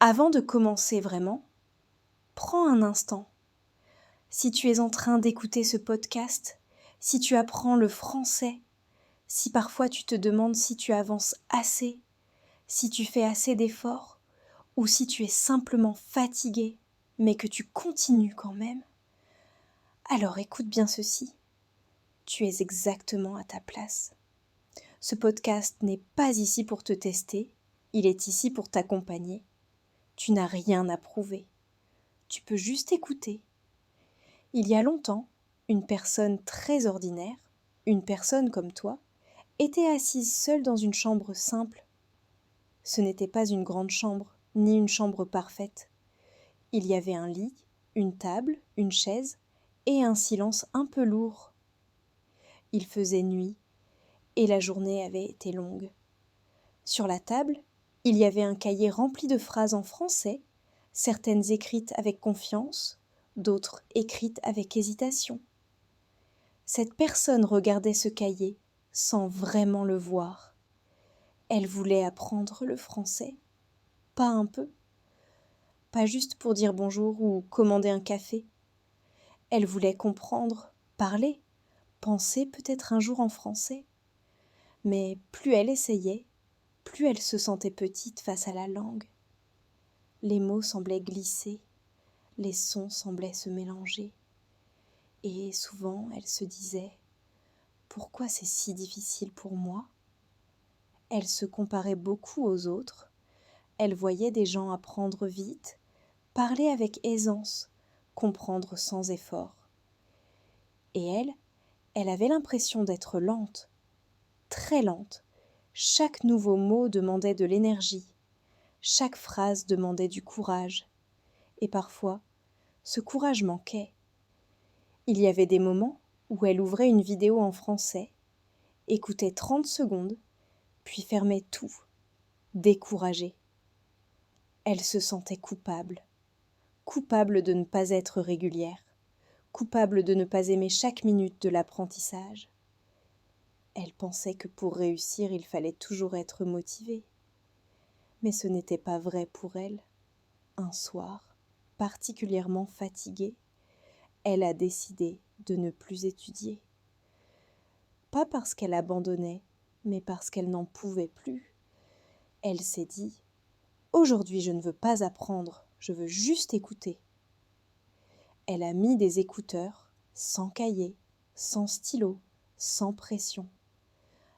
Avant de commencer vraiment, prends un instant. Si tu es en train d'écouter ce podcast, si tu apprends le français, si parfois tu te demandes si tu avances assez, si tu fais assez d'efforts, ou si tu es simplement fatigué, mais que tu continues quand même, alors écoute bien ceci. Tu es exactement à ta place. Ce podcast n'est pas ici pour te tester, il est ici pour t'accompagner. Tu n'as rien à prouver. Tu peux juste écouter. Il y a longtemps, une personne très ordinaire, une personne comme toi, était assise seule dans une chambre simple. Ce n'était pas une grande chambre, ni une chambre parfaite. Il y avait un lit, une table, une chaise, et un silence un peu lourd. Il faisait nuit, et la journée avait été longue. Sur la table, il y avait un cahier rempli de phrases en français, certaines écrites avec confiance, d'autres écrites avec hésitation. Cette personne regardait ce cahier sans vraiment le voir. Elle voulait apprendre le français, pas un peu, pas juste pour dire bonjour ou commander un café. Elle voulait comprendre, parler, penser peut-être un jour en français. Mais plus elle essayait, plus elle se sentait petite face à la langue. Les mots semblaient glisser, les sons semblaient se mélanger. Et souvent elle se disait « Pourquoi c'est si difficile pour moi ?» Elle se comparait beaucoup aux autres. Elle voyait des gens apprendre vite, parler avec aisance, comprendre sans effort. Et elle avait l'impression d'être lente, très lente. Chaque nouveau mot demandait de l'énergie. Chaque phrase demandait du courage. Et parfois, ce courage manquait. Il y avait des moments où elle ouvrait une vidéo en français, écoutait 30 secondes, puis fermait tout, découragée. Elle se sentait coupable de ne pas être régulière, coupable de ne pas aimer chaque minute de l'apprentissage. Elle pensait que pour réussir, il fallait toujours être motivée. Mais ce n'était pas vrai pour elle. Un soir, particulièrement fatiguée, elle a décidé de ne plus étudier. Pas parce qu'elle abandonnait, mais parce qu'elle n'en pouvait plus. Elle s'est dit « Aujourd'hui, je ne veux pas apprendre, je veux juste écouter. » Elle a mis des écouteurs, sans cahier, sans stylo, sans pression.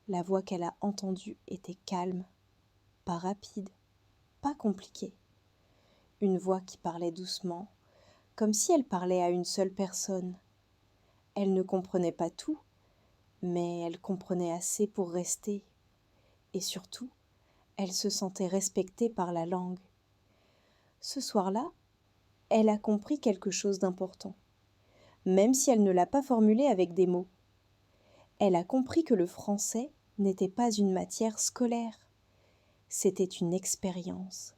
La voix qu'elle a entendue était calme, pas rapide, pas compliquée. Une voix qui parlait doucement, comme si elle parlait à une seule personne. Elle ne comprenait pas tout, mais elle comprenait assez pour rester. Et surtout, elle se sentait respectée par la langue. Ce soir-là, elle a compris quelque chose d'important, même si elle ne l'a pas formulé avec des mots. Elle a compris que le français n'était pas une matière scolaire, c'était une expérience.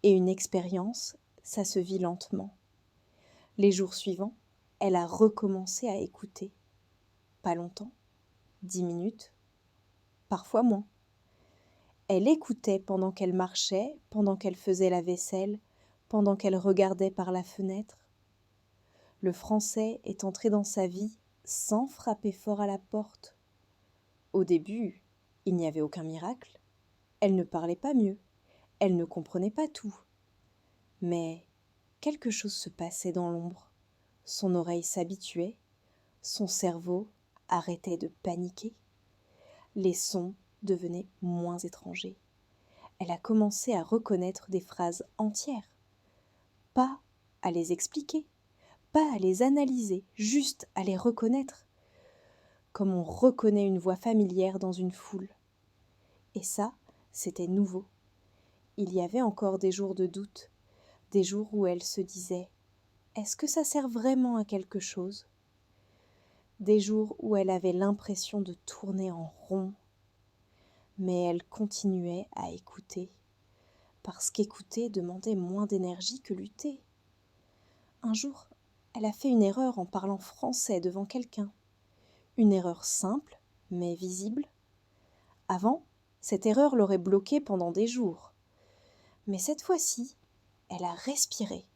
Et une expérience, ça se vit lentement. Les jours suivants, elle a recommencé à écouter. Pas longtemps, 10 minutes, parfois moins. Elle écoutait pendant qu'elle marchait, pendant qu'elle faisait la vaisselle, pendant qu'elle regardait par la fenêtre. Le français est entré dans sa vie sans frapper fort à la porte. Au début, il n'y avait aucun miracle. Elle ne parlait pas mieux, elle ne comprenait pas tout. Mais quelque chose se passait dans l'ombre. Son oreille s'habituait, son cerveau arrêtait de paniquer. Les sons devenaient moins étrangers. Elle a commencé à reconnaître des phrases entières. Pas à les expliquer, pas à les analyser, juste à les reconnaître, comme on reconnaît une voix familière dans une foule. Et ça, c'était nouveau. Il y avait encore des jours de doute, des jours où elle se disait « Est-ce que ça sert vraiment à quelque chose ?» Des jours où elle avait l'impression de tourner en rond. Mais elle continuait à écouter, parce qu'écouter demandait moins d'énergie que lutter. Un jour, elle a fait une erreur en parlant français devant quelqu'un. Une erreur simple, mais visible. Avant, cette erreur l'aurait bloquée pendant des jours. Mais cette fois-ci, Elle a respiré,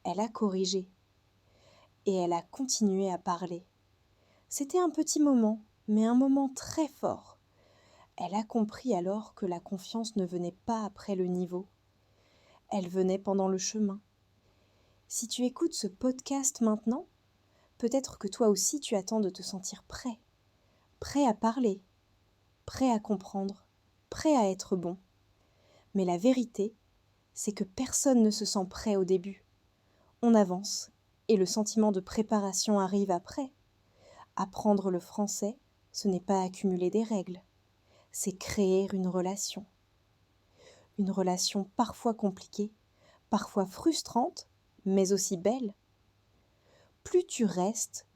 elle a corrigé et elle a continué à parler. C'était un petit moment, mais un moment très fort. Elle a compris alors que la confiance ne venait pas après le niveau. Elle venait pendant le chemin. Si tu écoutes ce podcast maintenant, peut-être que toi aussi tu attends de te sentir prêt. Prêt à parler, prêt à comprendre, prêt à être bon. Mais la vérité, c'est que personne ne se sent prêt au début. On avance et le sentiment de préparation arrive après. Apprendre le français, ce n'est pas accumuler des règles, c'est créer une relation. Une relation parfois compliquée, parfois frustrante, mais aussi belle. Plus tu restes,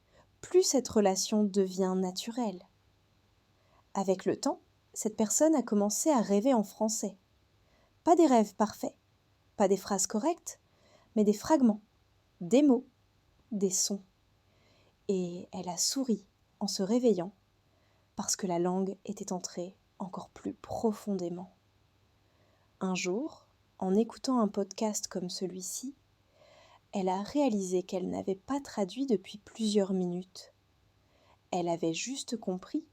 plus cette relation devient naturelle. Avec le temps, cette personne a commencé à rêver en français. Pas des rêves parfaits, pas des phrases correctes, mais des fragments, des mots, des sons. Et elle a souri en se réveillant, parce que la langue était entrée encore plus profondément. Un jour, en écoutant un podcast comme celui-ci, elle a réalisé qu'elle n'avait pas traduit depuis plusieurs minutes. Elle avait juste compris.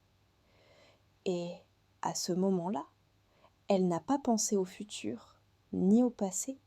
Et à ce moment-là, elle n'a pas pensé au futur, ni au passé.